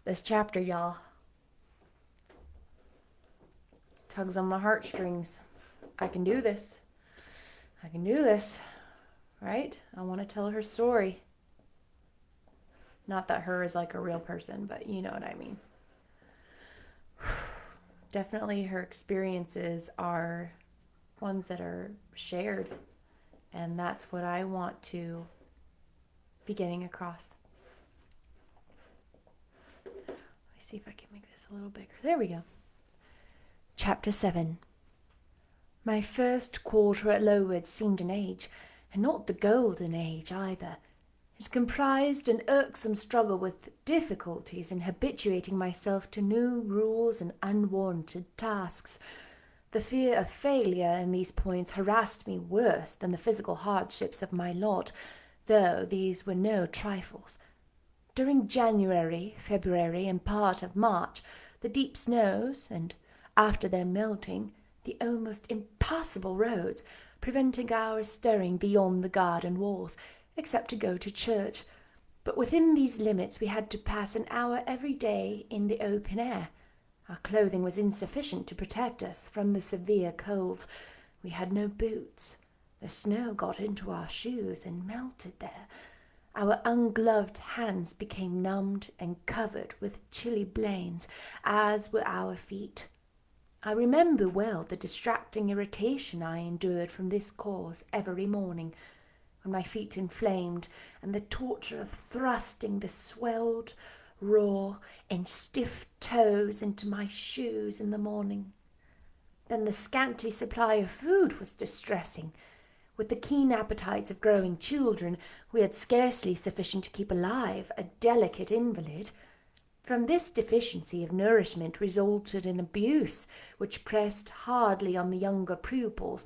This chapter, y'all, tugs on my heartstrings. I can do this. I can do this. Right? I want to tell her story. Not that her is like a real person, but you know what I mean. Definitely her experiences are ones that are shared. And that's what I want to be getting across. Let me see if I can make this a little bigger. There we go. Chapter 7. My first quarter at Lowood seemed an age, and not the golden age either. It comprised an irksome struggle with difficulties in habituating myself to new rules and unwanted tasks. The fear of failure in these points harassed me worse than the physical hardships of my lot, though these were no trifles. During January, February, and part of March, the deep snows, and after their melting, the almost impassable roads, preventing our stirring beyond the garden walls, except to go to church. But within these limits we had to pass an hour every day in the open air. Our clothing was insufficient to protect us from the severe cold. We had no boots. The snow got into our shoes and melted there. Our ungloved hands became numbed and covered with chilly blains, as were our feet. I remember well the distracting irritation I endured from this cause every morning, when my feet inflamed, and the torture of thrusting the swelled, raw, and stiff toes into my shoes in the morning. Then the scanty supply of food was distressing. With the keen appetites of growing children, we had scarcely sufficient to keep alive a delicate invalid. From this deficiency of nourishment resulted an abuse which pressed hardly on the younger pupils.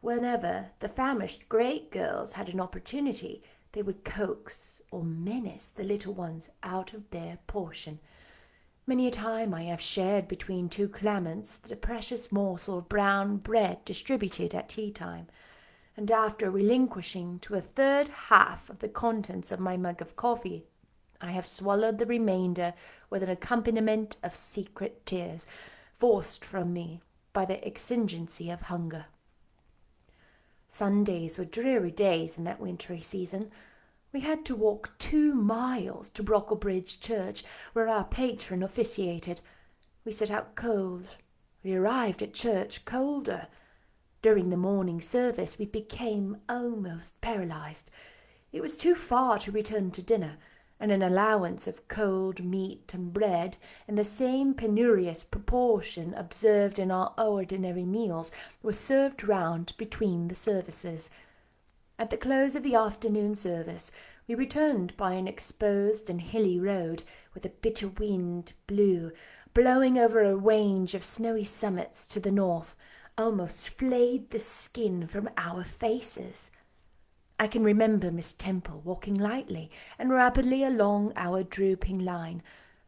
Whenever the famished great girls had an opportunity, they would coax or menace the little ones out of their portion. Many a time I have shared between two claimants the precious morsel of brown bread distributed at tea-time, and after relinquishing to a third half of the contents of my mug of coffee, I have swallowed the remainder with an accompaniment of secret tears, forced from me by the exigency of hunger. Sundays were dreary days in that wintry season. We had to walk 2 miles to Brocklebridge Church, where our patron officiated. We set out cold. We arrived at church colder. During the morning service we became almost paralyzed. It was too far to return to dinner, and an allowance of cold meat and bread in the same penurious proportion observed in our ordinary meals was served round between the services. At the close of the afternoon service we returned by an exposed and hilly road, with a bitter wind blew, blowing over a range of snowy summits to the north, almost flayed the skin from our faces. I can remember Miss Temple walking lightly and rapidly along our drooping line.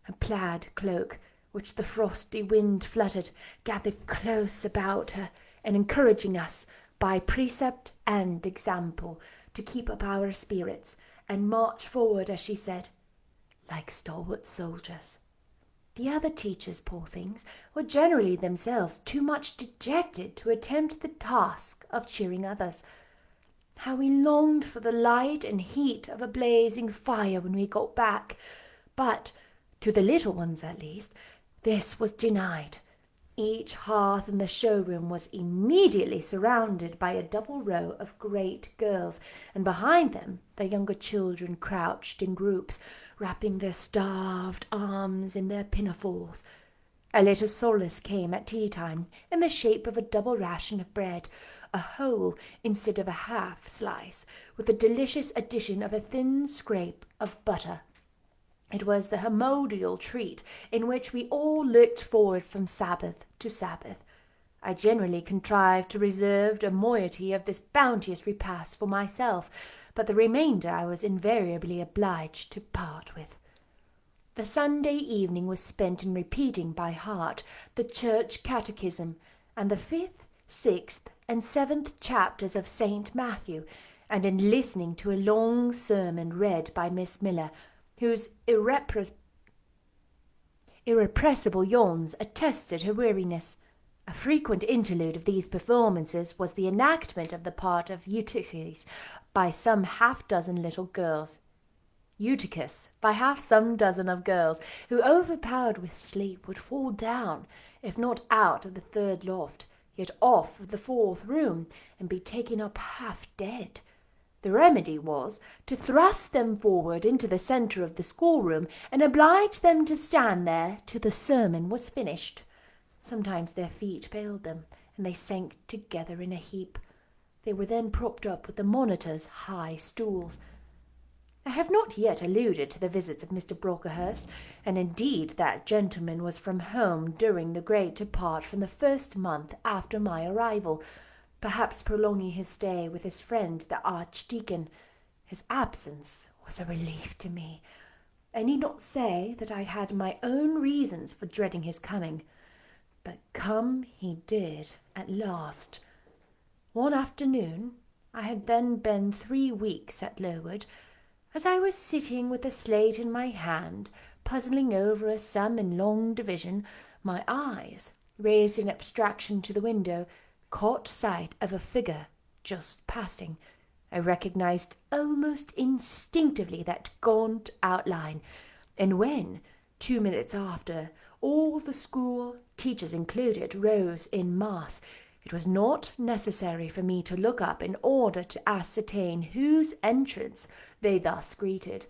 Her plaid cloak, which the frosty wind fluttered, gathered close about her, and encouraging us, by precept and example, to keep up our spirits, and march forward, as she said, like stalwart soldiers. The other teachers, poor things, were generally themselves too much dejected to attempt the task of cheering others. How we longed for the light and heat of a blazing fire when we got back, but, to the little ones at least, this was denied. Each hearth in the showroom was immediately surrounded by a double row of great girls, and behind them the younger children crouched in groups, wrapping their starved arms in their pinafores. A little solace came at tea-time in the shape of a double ration of bread, a whole instead of a half slice, with a delicious addition of a thin scrape of butter. It was the homodial treat in which we all looked forward from Sabbath to Sabbath. I generally contrived to reserve a moiety of this bounteous repast for myself, but the remainder I was invariably obliged to part with. The Sunday evening was spent in repeating by heart the church catechism and the 5th, 6th, and 7th chapters of St. Matthew, and in listening to a long sermon read by Miss Miller, whose Irrepressible yawns attested her weariness. A frequent interlude of these performances was the enactment of the part of Eutychus by some half-dozen little girls. Eutychus, by half some dozen of girls, who, overpowered with sleep, would fall down, if not out of the third loft, yet off of the fourth room, and be taken up half dead. The remedy was to thrust them forward into the centre of the schoolroom, and oblige them to stand there till the sermon was finished. Sometimes their feet failed them, and they sank together in a heap. They were then propped up with the monitor's high stools. I have not yet alluded to the visits of Mr. Brocklehurst, and indeed that gentleman was from home during the greater part from the first month after my arrival, perhaps prolonging his stay with his friend the Archdeacon. His absence was a relief to me. I need not say that I had my own reasons for dreading his coming, but come he did at last. One afternoon, I had then been 3 weeks at Lowood, as I was sitting with a slate in my hand, puzzling over a sum in long division, my eyes, raised in abstraction to the window, caught sight of a figure just passing. I recognized almost instinctively that gaunt outline, and when, 2 minutes after, all the school, teachers included, rose in mass, it was not necessary for me to look up in order to ascertain whose entrance they thus greeted.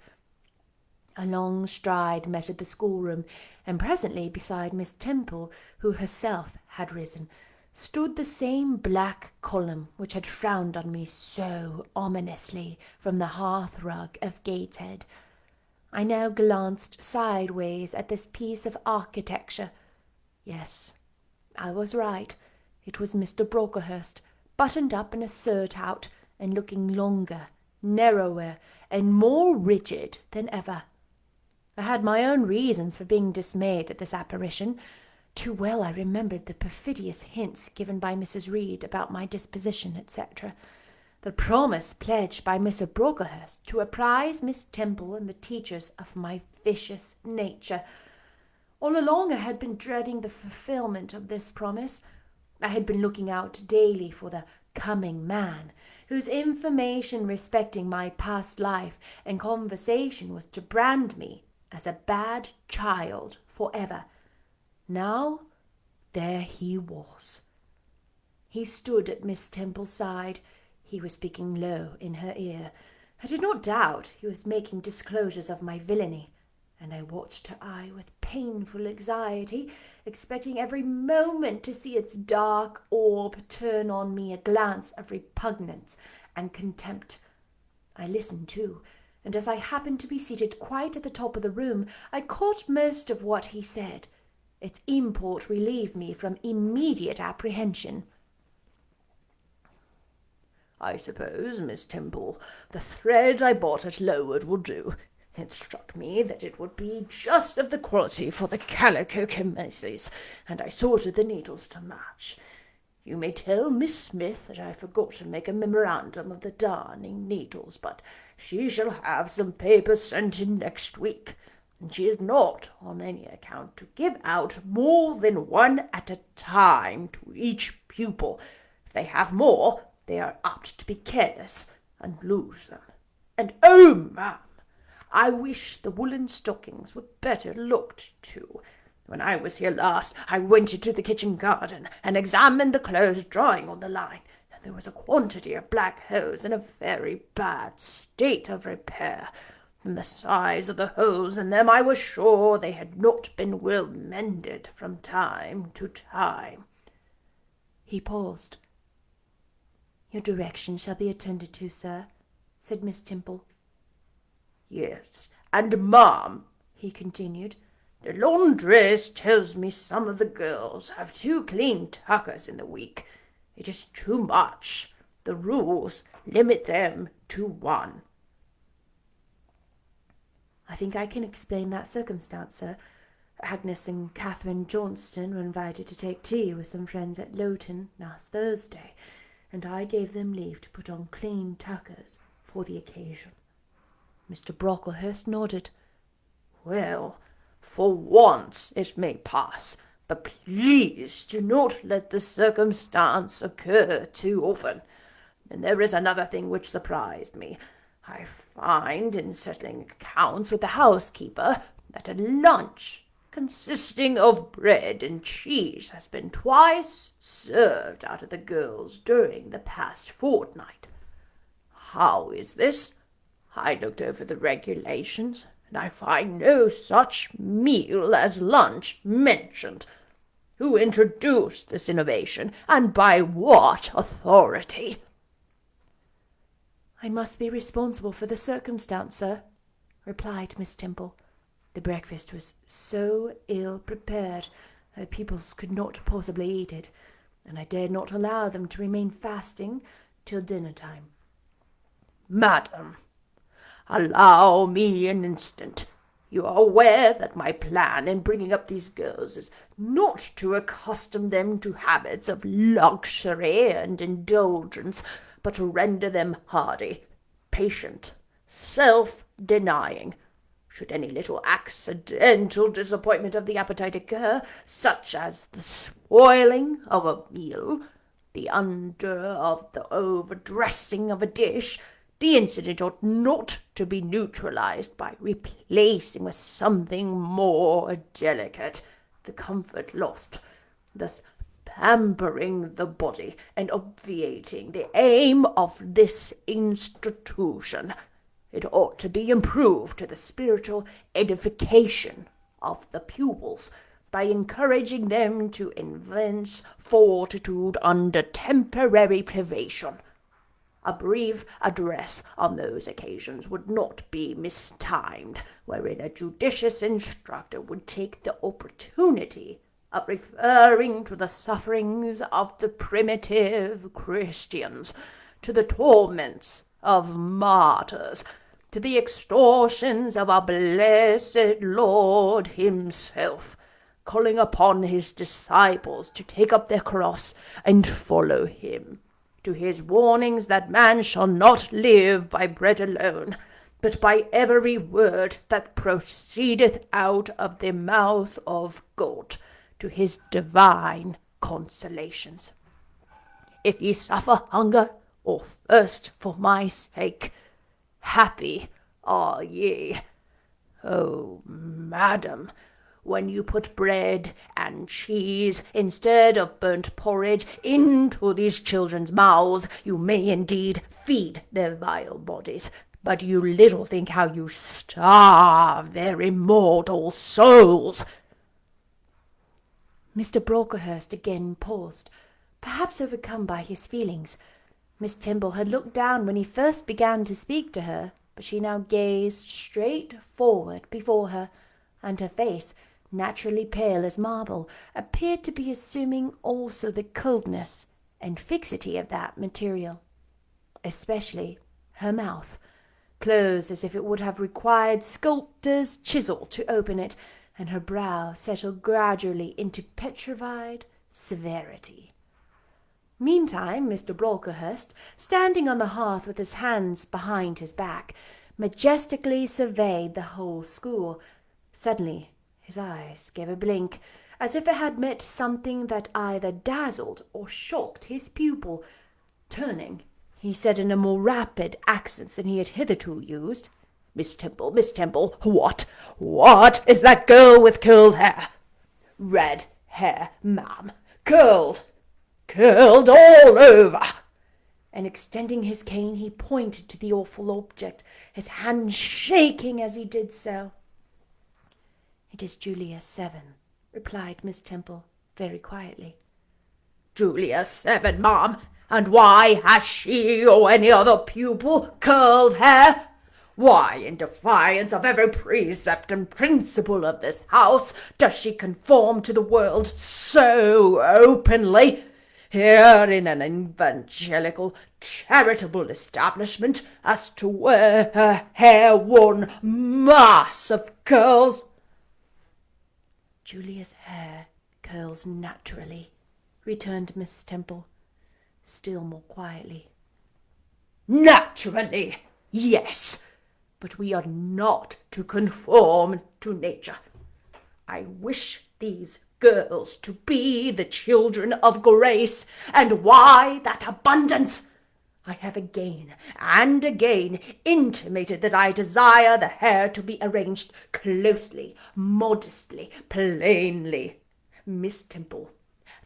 A long stride measured the schoolroom, and presently beside Miss Temple, who herself had risen, stood the same black column which had frowned on me so ominously from the hearth-rug of Gateshead. I now glanced sideways at this piece of architecture. Yes, I was right. It was Mr. Brocklehurst, buttoned up in a surtout, and looking longer, narrower, and more rigid than ever. I had my own reasons for being dismayed at this apparition. Too well I remembered the perfidious hints given by Mrs. Reed about my disposition, etc., the promise pledged by Mr. Brocklehurst to apprise Miss Temple and the teachers of my vicious nature. All along I had been dreading the fulfilment of this promise. I had been looking out daily for the coming man, whose information respecting my past life and conversation was to brand me as a bad child for ever. Now, there he was. He stood at Miss Temple's side. He was speaking low in her ear. I did not doubt he was making disclosures of my villainy, and I watched her eye with painful anxiety, expecting every moment to see its dark orb turn on me a glance of repugnance and contempt. I listened too, and as I happened to be seated quite at the top of the room, I caught most of what he said. Its import relieved me from immediate apprehension. "I suppose, Miss Temple, the thread I bought at Lowood will do. It struck me that it would be just of the quality for the calico chemises, and I sorted the needles to match. You may tell Miss Smith that I forgot to make a memorandum of the darning needles, but she shall have some paper sent in next week, and she is not, on any account, to give out more than one at a time to each pupil. If they have more, they are apt to be careless and lose them. And oh, ma'am, I wish the woolen stockings were better looked to. When I was here last, I went into the kitchen garden and examined the clothes drying on the line, and there was a quantity of black hose in a very bad state of repair. From the size of the holes in them, I was sure they had not been well mended from time to time." He paused. "Your directions shall be attended to, sir," said Miss Temple. "Yes, and ma'am," he continued, "the laundress tells me some of the girls have 2 clean tuckers in the week. It is too much. The rules limit them to 1. "I think I can explain that circumstance, sir. Agnes and Catherine Johnston were invited to take tea with some friends at Lowton last Thursday, and I gave them leave to put on clean tuckers for the occasion." Mr. Brocklehurst nodded. "Well, For once it may pass, but please do not let the circumstance occur too often. And there is another thing which surprised me. I find, in settling accounts with the housekeeper, that a lunch consisting of bread and cheese has been twice served out of the girls during the past fortnight. How is this? I looked over the regulations, and I find no such meal as lunch mentioned. Who introduced this innovation, and by what authority? I must be responsible for the circumstance, sir, replied Miss Temple. The breakfast was so ill prepared that the pupils could not possibly eat it, and I dared not allow them to remain fasting till dinner time. Madam, allow me an instant. You are aware that my plan in bringing up these girls is not to accustom them to habits of luxury and indulgence, but to render them hardy, patient, self-denying. Should any little accidental disappointment of the appetite occur, such as the spoiling of a meal, the overdressing of a dish, the incident ought not to be neutralized by replacing with something more delicate the comfort lost, thus pampering the body and obviating the aim of this institution. It ought to be improved to the spiritual edification of the pupils by encouraging them to evince fortitude under temporary privation. A brief address on those occasions would not be mistimed, wherein a judicious instructor would take the opportunity of referring to the sufferings of the primitive Christians, to the torments of martyrs, to the extortions of our blessed Lord himself, calling upon his disciples to take up their cross and follow him, to his warnings that man shall not live by bread alone, but by every word that proceedeth out of the mouth of God, to his divine consolations. If ye suffer hunger or thirst for my sake, happy are ye. Oh, madam, when you put bread and cheese instead of burnt porridge into these children's mouths, you may indeed feed their vile bodies, but you little think how you starve their immortal souls. Mr. Brocklehurst again paused, perhaps overcome by his feelings. Miss Temple had looked down when he first began to speak to her, but she now gazed straight forward before her, and her face, naturally pale as marble, appeared to be assuming also the coldness and fixity of that material, especially her mouth, closed as if it would have required sculptor's chisel to open it, and her brow settled gradually into petrified severity. Meantime, Mr. Brocklehurst, standing on the hearth with his hands behind his back, majestically surveyed the whole school. Suddenly his eyes gave a blink, as if it had met something that either dazzled or shocked his pupil. Turning, he said in a more rapid accents than he had hitherto used, Miss Temple, what is that girl with curled hair? Red hair, ma'am, curled all over. And extending his cane, he pointed to the awful object, his hand shaking as he did so. It is Julia 7, replied Miss Temple very quietly. Julia 7, ma'am, and why has she or any other pupil curled hair? Why, in defiance of every precept and principle of this house, does she conform to the world so openly, here in an evangelical, charitable establishment, as to wear her hair one mass of curls? Julia's hair curls naturally, returned Miss Temple, still more quietly. Naturally, yes, but we are not to conform to nature. I wish these girls to be the children of grace, and why that abundance? I have again and again intimated that I desire the hair to be arranged closely, modestly, plainly. Miss Temple,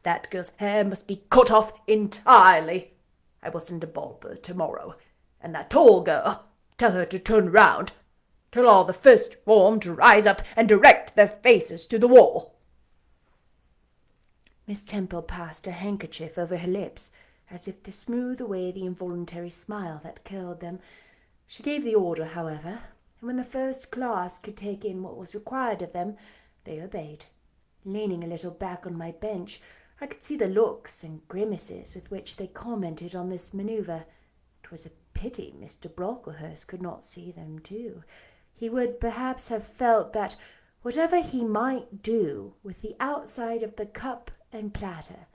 that girl's hair must be cut off entirely. I will send a barber tomorrow, and that tall girl, tell her to turn round. Tell all the first form to rise up and direct their faces to the wall. Miss Temple passed a handkerchief over her lips, as if to smooth away the involuntary smile that curled them. She gave the order, however, and when the first class could take in what was required of them, they obeyed. Leaning a little back on my bench, I could see the looks and grimaces with which they commented on this manoeuvre. It was a pity Mr. Brocklehurst could not see them too. He would perhaps have felt that whatever he might do with the outside of the cup and platter,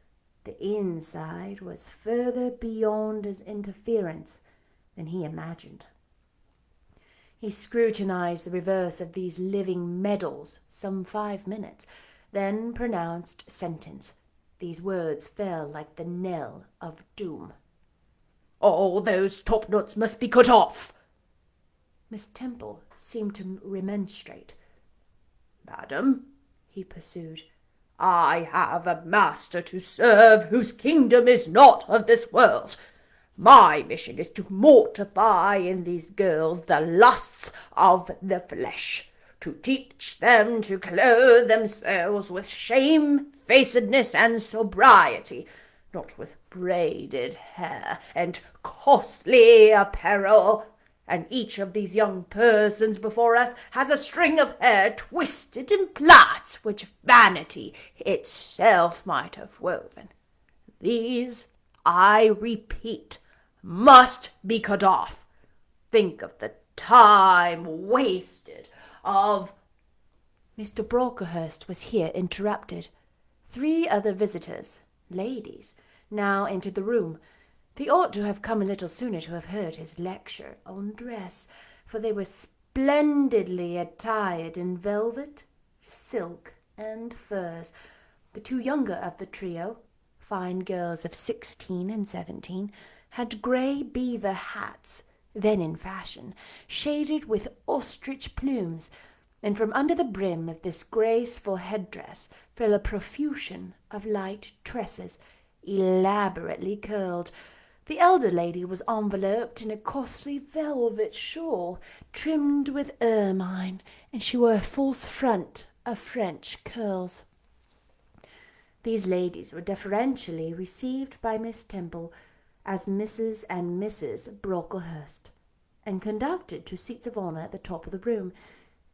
the inside was further beyond his interference than he imagined. He scrutinized the reverse of these living medals some 5 minutes, then pronounced sentence. These words fell like the knell of doom. All those top knots must be cut off. Miss Temple seemed to remonstrate. Madam, he pursued, I have a master to serve whose kingdom is not of this world. My mission is to mortify in these girls the lusts of the flesh, to teach them to clothe themselves with shamefacedness and sobriety, not with braided hair and costly apparel. And each of these young persons before us has a string of hair twisted in plaits which vanity itself might have woven. These, I repeat, must be cut off. Think of the time wasted, of... Mr. Brocklehurst was here interrupted. 3 other visitors, ladies, now entered the room. They ought to have come a little sooner to have heard his lecture on dress, for they were splendidly attired in velvet, silk, and furs. The 2 younger of the trio, fine girls of 16 and 17, had grey beaver hats, then in fashion, shaded with ostrich plumes, and from under the brim of this graceful headdress fell a profusion of light tresses, elaborately curled. The elder lady was enveloped in a costly velvet shawl, trimmed with ermine, and she wore a false front of French curls. These ladies were deferentially received by Miss Temple as Mrs. and Mrs. Brocklehurst, and conducted to seats of honour at the top of the room.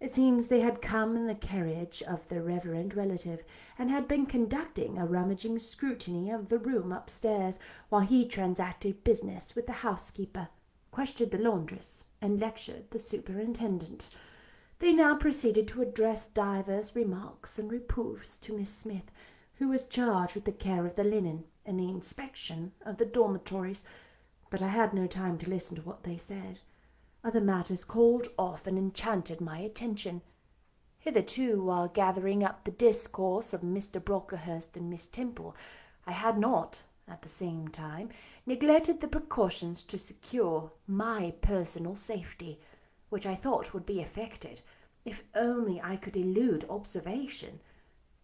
It seems they had come in the carriage of their reverend relative, and had been conducting a rummaging scrutiny of the room upstairs, while he transacted business with the housekeeper, questioned the laundress, and lectured the superintendent. They now proceeded to address divers remarks and reproofs to Miss Smith, who was charged with the care of the linen and the inspection of the dormitories, but I had no time to listen to what they said. Other matters called off and enchanted my attention. Hitherto, while gathering up the discourse of Mr. Brocklehurst and Miss Temple, I had not, at the same time, neglected the precautions to secure my personal safety, which I thought would be effected, if only I could elude observation.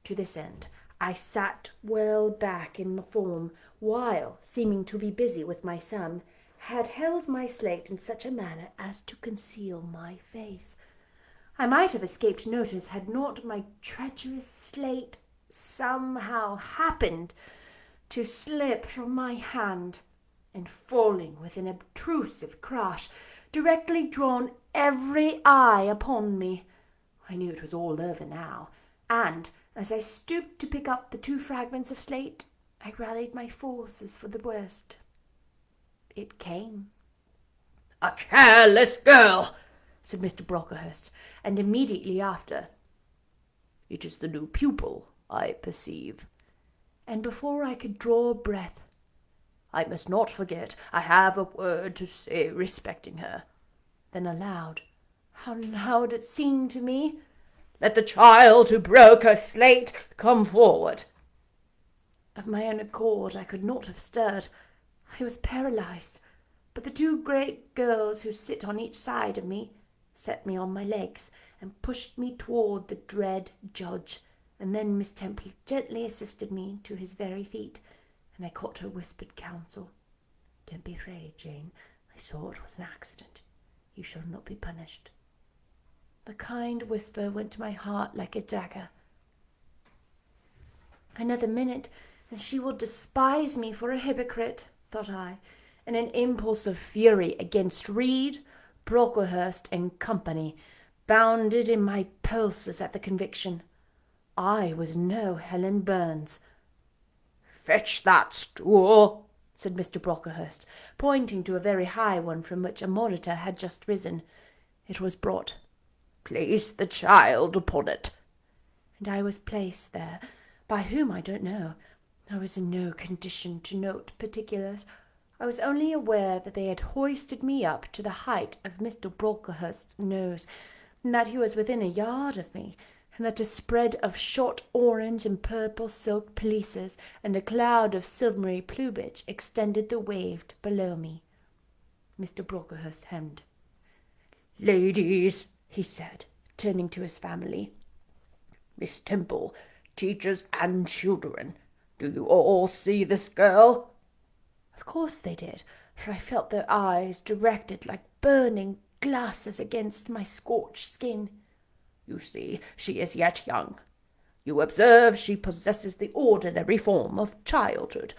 To this end, I sat well back in the form, while, seeming to be busy with my sum, had held my slate in such a manner as to conceal my face. I might have escaped notice had not my treacherous slate somehow happened to slip from my hand, and falling with an obtrusive crash, directly drawn every eye upon me. I knew it was all over now, and, as I stooped to pick up the 2 fragments of slate, I rallied my forces for the worst. It came. A careless girl, said Mr. Brocklehurst, and immediately after, It is the new pupil, I perceive. And before I could draw breath, I must not forget I have a word to say respecting her. Then aloud, how loud it seemed to me, Let the child who broke her slate come forward. Of my own accord I could not have stirred. I was paralyzed, but the two great girls who sit on each side of me set me on my legs and pushed me toward the dread judge, and then Miss Temple gently assisted me to his very feet, and I caught her whispered counsel. "Don't be afraid, Jane. I saw it was an accident. You shall not be punished." The kind whisper went to my heart like a dagger. Another minute, and she will despise me for a hypocrite, thought I, and an impulse of fury against Reed, Brocklehurst, and company bounded in my pulses at the conviction. I was no Helen Burns. "Fetch that stool," said Mr. Brocklehurst, pointing to a very high one from which a monitor had just risen. It was brought. "Place the child upon it." And I was placed there, by whom I don't know. I was in no condition to note particulars. I was only aware that they had hoisted me up to the height of Mr. Brocklehurst's nose, and that he was within a yard of me, and that a spread of short orange and purple silk pelisses and a cloud of silvery plumage extended the waved below me. Mr. Brocklehurst hemmed. "Ladies," he said, turning to his family, "Miss Temple, teachers and children, do you all see this girl?" Of course they did, for I felt their eyes directed like burning glasses against my scorched skin. "You see, she is yet young. You observe she possesses the ordinary form of childhood.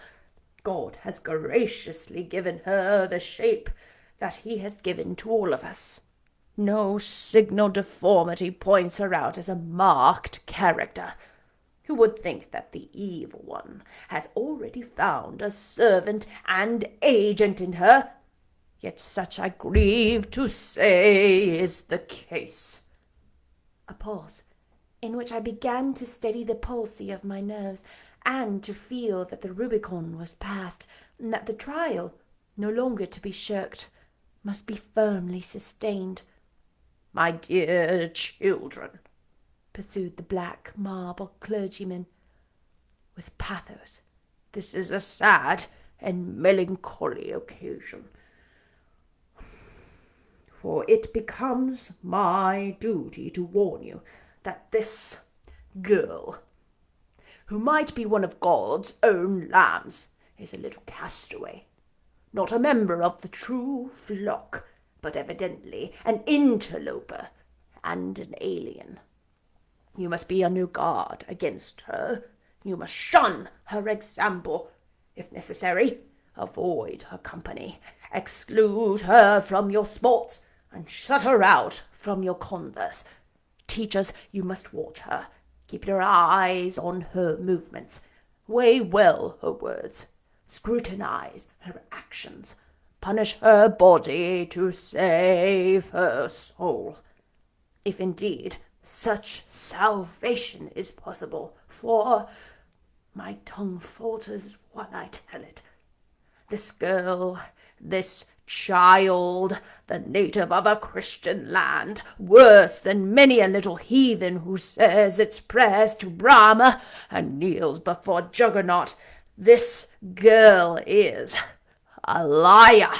God has graciously given her the shape that he has given to all of us. No signal deformity points her out as a marked character. Who would think that the evil one has already found a servant and agent in her? Yet such, I grieve to say, is the case." A pause, in which I began to steady the pulse of my nerves, and to feel that the Rubicon was passed, and that the trial, no longer to be shirked, must be firmly sustained. "My dear children," pursued the black marble clergyman, with pathos, "this is a sad and melancholy occasion, for it becomes my duty to warn you that this girl, who might be one of God's own lambs, is a little castaway, not a member of the true flock, but evidently an interloper and an alien. You must be on your guard against her. You must shun her example. If necessary, avoid her company, exclude her from your sports, and shut her out from your converse. Teachers, you must watch her. Keep your eyes on her movements. Weigh well her words. Scrutinize her actions. Punish her body to save her soul. If indeed such salvation is possible, for my tongue falters while I tell it. This girl, this child, the native of a Christian land, worse than many a little heathen who says its prayers to Brahma and kneels before Juggernaut, this girl is a liar."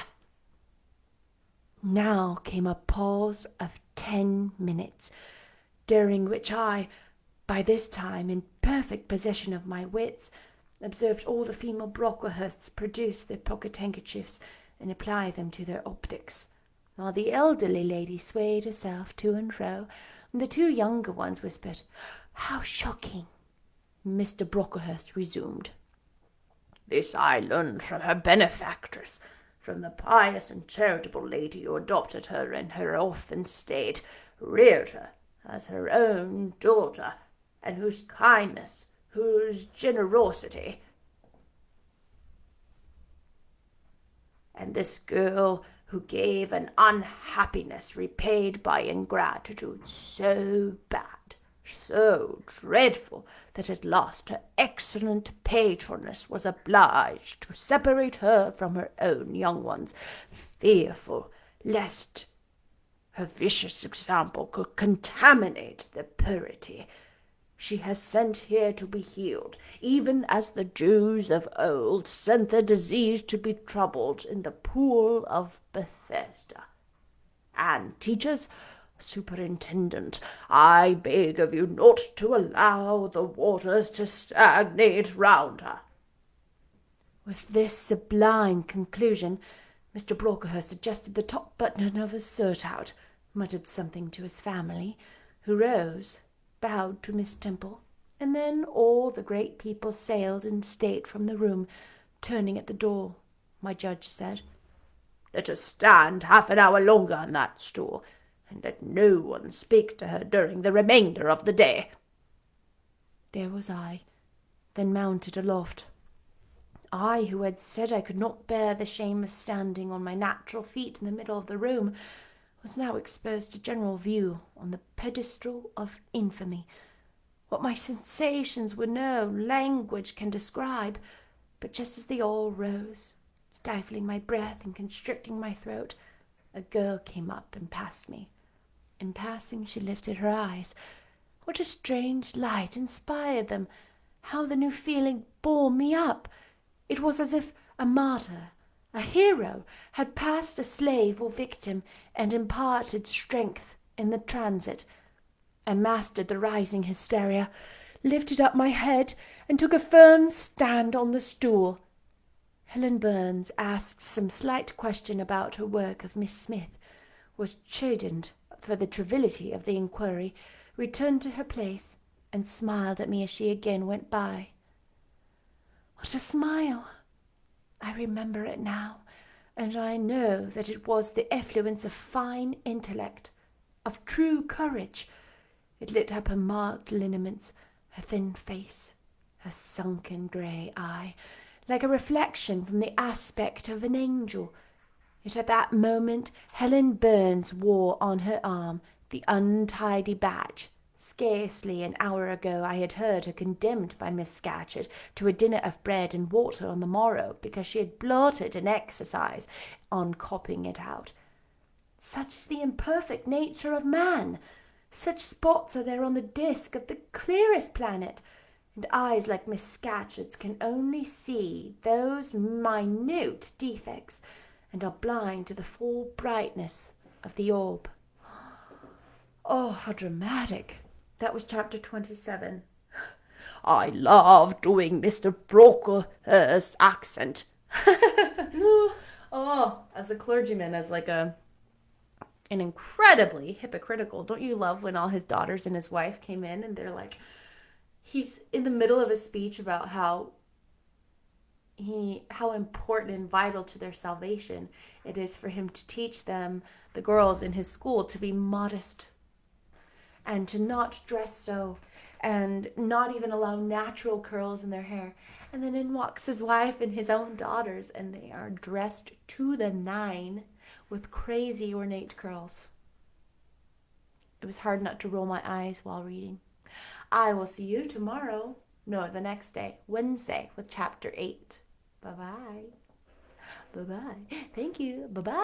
Now came a pause of 10 minutes, during which I, by this time in perfect possession of my wits, observed all the female Brocklehursts produce their pocket handkerchiefs and apply them to their optics, while the elderly lady swayed herself to and fro, and the two younger ones whispered, "How shocking!" Mr. Brocklehurst resumed. "This I learned from her benefactress, from the pious and charitable lady who adopted her in her orphan state, reared her as her own daughter, and whose kindness, whose generosity, and this girl who gave an unhappiness repaid by ingratitude so bad, so dreadful, that at last her excellent patroness was obliged to separate her from her own young ones, fearful lest Her vicious example could contaminate their purity. She has sent here to be healed, even as the Jews of old sent their disease to be troubled in the pool of Bethesda. And teachers, superintendent, I beg of you not to allow the waters to stagnate round her." With this sublime conclusion, Mr. Brocklehurst adjusted the top button of his surtout, muttered something to his family, who rose, bowed to Miss Temple, and then all the great people sailed in state from the room. Turning at the door, my judge said, "Let her stand half an hour longer on that stool, and let no one speak to her during the remainder of the day." There was I, then mounted aloft. I, who had said I could not bear the shame of standing on my natural feet in the middle of the room, was now exposed to general view on the pedestal of infamy. What my sensations were no language can describe, but just as they all rose, stifling my breath and constricting my throat, a girl came up and passed me. In passing, she lifted her eyes. What a strange light inspired them! How the new feeling bore me up! It was as if a martyr, a hero, had passed a slave or victim and imparted strength in the transit. I mastered the rising hysteria, lifted up my head, and took a firm stand on the stool. Helen Burns asked some slight question about her work of Miss Smith, was chidden for the triviality of the inquiry, returned to her place, and smiled at me as she again went by. What a smile! I remember it now, and I know that it was the effluence of fine intellect, of true courage. It lit up her marked lineaments, her thin face, her sunken grey eye, like a reflection from the aspect of an angel. Yet at that moment Helen Burns wore on her arm the untidy badge. Scarcely an hour ago I had heard her condemned by Miss Scatcherd to a dinner of bread and water on the morrow because she had blotted an exercise on copying it out. Such is the imperfect nature of man. Such spots are there on the disk of the clearest planet, and eyes like Miss Scatcherd's can only see those minute defects, and are blind to the full brightness of the orb. Oh, how dramatic! That was chapter 27. "I love doing Mr. Brocklehurst's accent." Oh, as a clergyman, as like an incredibly hypocritical. Don't you love when all his daughters and his wife came in and they're like, he's in the middle of a speech about how important and vital to their salvation it is for him to teach them, the girls in his school, to be modest and to not dress so, and not even allow natural curls in their hair. And then in walks his wife and his own daughters, and they are dressed to the nine with crazy ornate curls. It was hard not to roll my eyes while reading. I will see you tomorrow. No, the next day, Wednesday, with chapter 8. Bye-bye. Bye-bye. Thank you. Bye-bye.